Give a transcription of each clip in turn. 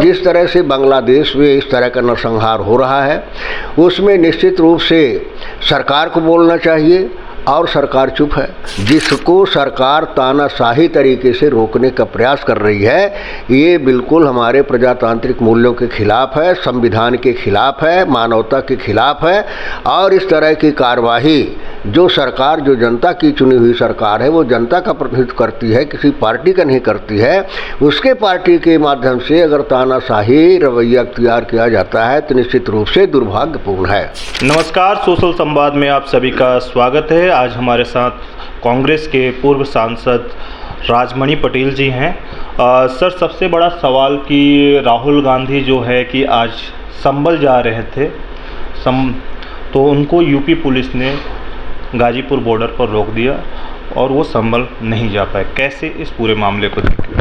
जिस तरह से बांग्लादेश में इस तरह का नरसंहार हो रहा है, उसमें निश्चित रूप से सरकार को बोलना चाहिए, और सरकार चुप है। जिसको सरकार तानाशाही तरीके से रोकने का प्रयास कर रही है, ये बिल्कुल हमारे प्रजातांत्रिक मूल्यों के खिलाफ है, संविधान के खिलाफ है, मानवता के खिलाफ है। और इस तरह की कार्यवाही जो सरकार, जो जनता की चुनी हुई सरकार है, वो जनता का प्रतिनिधित्व करती है, किसी पार्टी का नहीं करती है, उसके पार्टी के माध्यम से अगर तानाशाही रवैया अख्तियार किया जाता है तो निश्चित रूप से दुर्भाग्यपूर्ण है। नमस्कार, सोशल संवाद में आप सभी का स्वागत है। आज हमारे साथ कांग्रेस के पूर्व सांसद राजमणि पटेल जी हैं। सर, सबसे बड़ा सवाल कि राहुल गांधी जो है कि आज संभल जा रहे थे, तो उनको यूपी पुलिस ने गाजीपुर बॉर्डर पर रोक दिया और वो संभल नहीं जा पाए। कैसे इस पूरे मामले को देखिए?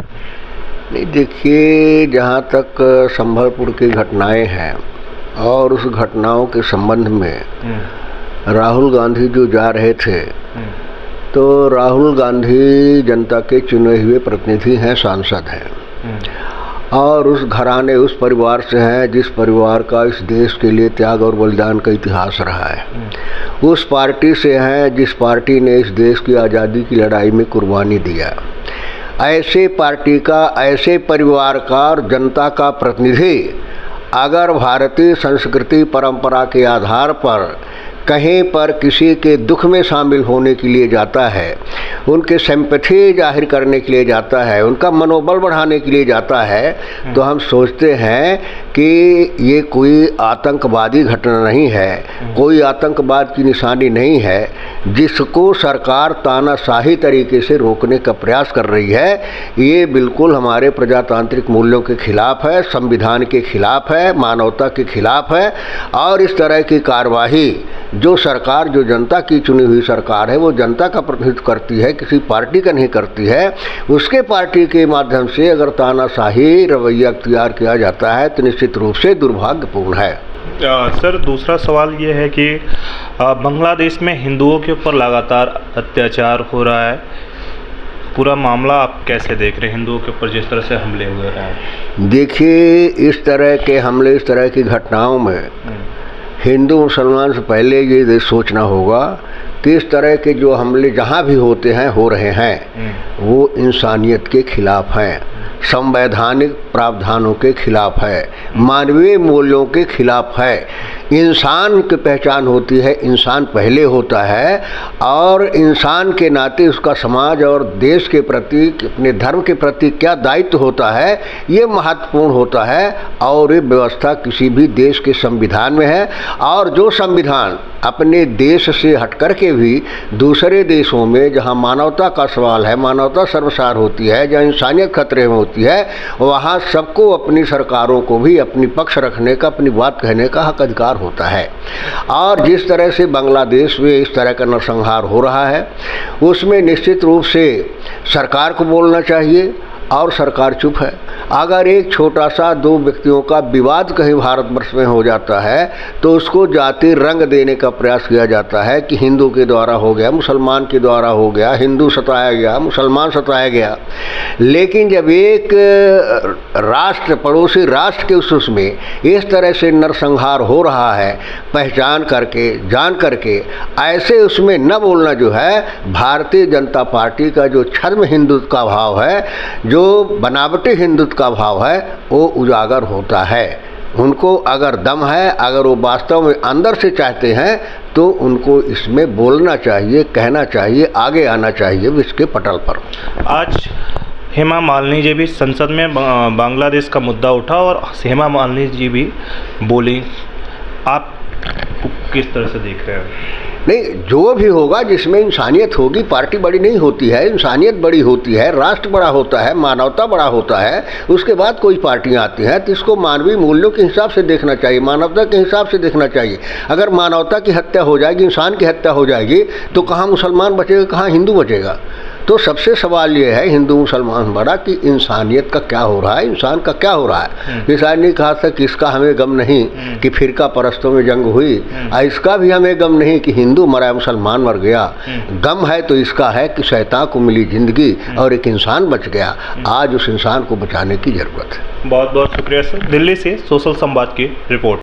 नहीं, देखिए, जहाँ तक संभलपुर की घटनाएं हैं और उस घटनाओं के संबंध में राहुल गांधी जो जा रहे थे, तो राहुल गांधी जनता के चुने हुए प्रतिनिधि हैं, सांसद हैं, और उस घराने, उस परिवार से हैं जिस परिवार का इस देश के लिए त्याग और बलिदान का इतिहास रहा है। उस पार्टी से हैं जिस पार्टी ने इस देश की आज़ादी की लड़ाई में कुर्बानी दिया। ऐसे पार्टी का, ऐसे परिवार का और जनता का प्रतिनिधि अगर भारतीय संस्कृति परंपरा के आधार पर कहीं पर किसी के दुख में शामिल होने के लिए जाता है, उनके सिंपैथी जाहिर करने के लिए जाता है, उनका मनोबल बढ़ाने के लिए जाता है, तो हम सोचते हैं कि ये कोई आतंकवादी घटना नहीं है, कोई आतंकवाद की निशानी नहीं है, जिसको सरकार तानाशाही तरीके से रोकने का प्रयास कर रही है। ये बिल्कुल हमारे प्रजातांत्रिक मूल्यों के खिलाफ है, संविधान के खिलाफ है, मानवता के खिलाफ है। और इस तरह की कार्यवाही जो सरकार, जो जनता की चुनी हुई सरकार है, वो जनता का प्रतिनिधित्व करती है, किसी पार्टी का नहीं करती है, उसके पार्टी के माध्यम से अगर तानाशाही रवैया अख्तियार किया जाता है तो निश्चित रूप से दुर्भाग्यपूर्ण है। सर, दूसरा सवाल ये है कि बांग्लादेश में हिंदुओं के ऊपर लगातार अत्याचार हो रहा है। पूरा मामला आप कैसे देख रहे हैं, हिंदुओं के ऊपर जिस तरह से हमले हुए हैं? देखिए, इस तरह के हमले, इस तरह की घटनाओं में हिंदू मुसलमान से पहले ये सोचना होगा कि इस तरह के जो हमले जहाँ भी होते हैं, हो रहे हैं, वो इंसानियत के खिलाफ हैं, संवैधानिक प्रावधानों के खिलाफ है, मानवीय मूल्यों के खिलाफ है। इंसान की पहचान होती है, इंसान पहले होता है, और इंसान के नाते उसका समाज और देश के प्रति, अपने धर्म के प्रति क्या दायित्व होता है, ये महत्वपूर्ण होता है। और ये व्यवस्था किसी भी देश के संविधान में है। और जो संविधान अपने देश से हटकर के भी दूसरे देशों में, जहाँ मानवता का सवाल है, मानवता सर्वसार होती है, जहाँ इंसानियत खतरे में होती है, वहाँ सबको, अपनी सरकारों को भी अपनी पक्ष रखने का, अपनी बात कहने का हक अधिकार होता है। और जिस तरह से बांग्लादेश में इस तरह का नरसंहार हो रहा है, उसमें निश्चित रूप से सरकार को बोलना चाहिए, और सरकार चुप है। अगर एक छोटा सा दो व्यक्तियों का विवाद कहीं भारतवर्ष में हो जाता है तो उसको जाति रंग देने का प्रयास किया जाता है कि हिंदू के द्वारा हो गया, मुसलमान के द्वारा हो गया, हिंदू सताया गया, मुसलमान सताया गया। लेकिन जब एक राष्ट्र, पड़ोसी राष्ट्र के उसमें इस तरह से नरसंहार हो रहा है, पहचान करके, जान करके, ऐसे उसमें न बोलना जो है भारतीय जनता पार्टी का जो छद्म हिंदुत्व का भाव है, जो बनावटी हिंदुत्व का भाव है, वो उजागर होता है। उनको अगर दम है, अगर वो वास्तव में अंदर से चाहते हैं, तो उनको इसमें बोलना चाहिए, कहना चाहिए, आगे आना चाहिए विश्व के पटल पर। आज हेमा मालिनी जी भी संसद में बांग्लादेश का मुद्दा उठा और हेमा मालिनी जी भी बोली, आप किस तरह से देख रहे हैं? नहीं, जो भी होगा जिसमें इंसानियत होगी, पार्टी बड़ी नहीं होती है, इंसानियत बड़ी होती है, राष्ट्र बड़ा होता है, मानवता बड़ा होता है, उसके बाद कोई पार्टियां आती हैं। तो इसको मानवीय मूल्यों के हिसाब से देखना चाहिए, मानवता के हिसाब से देखना चाहिए। अगर मानवता की हत्या हो जाएगी, इंसान की हत्या हो जाएगी, तो कहाँ मुसलमान बचेगा, कहाँ हिंदू बचेगा? तो सबसे सवाल ये है हिंदू मुसलमान बड़ा कि इंसानियत का क्या हो रहा है, इंसान का क्या हो रहा है। इसलिए नहीं कहा था कि इसका हमें गम नहीं कि फिरका परस्तों में जंग हुई, इसका भी हमें गम नहीं कि हिंदू मरा मुसलमान मर गया। गम है तो इसका है कि शैतान को मिली जिंदगी और एक इंसान बच गया। आज उस इंसान को बचाने की ज़रूरत है। बहुत बहुत शुक्रिया सर। दिल्ली से सोशल संवाद की रिपोर्ट।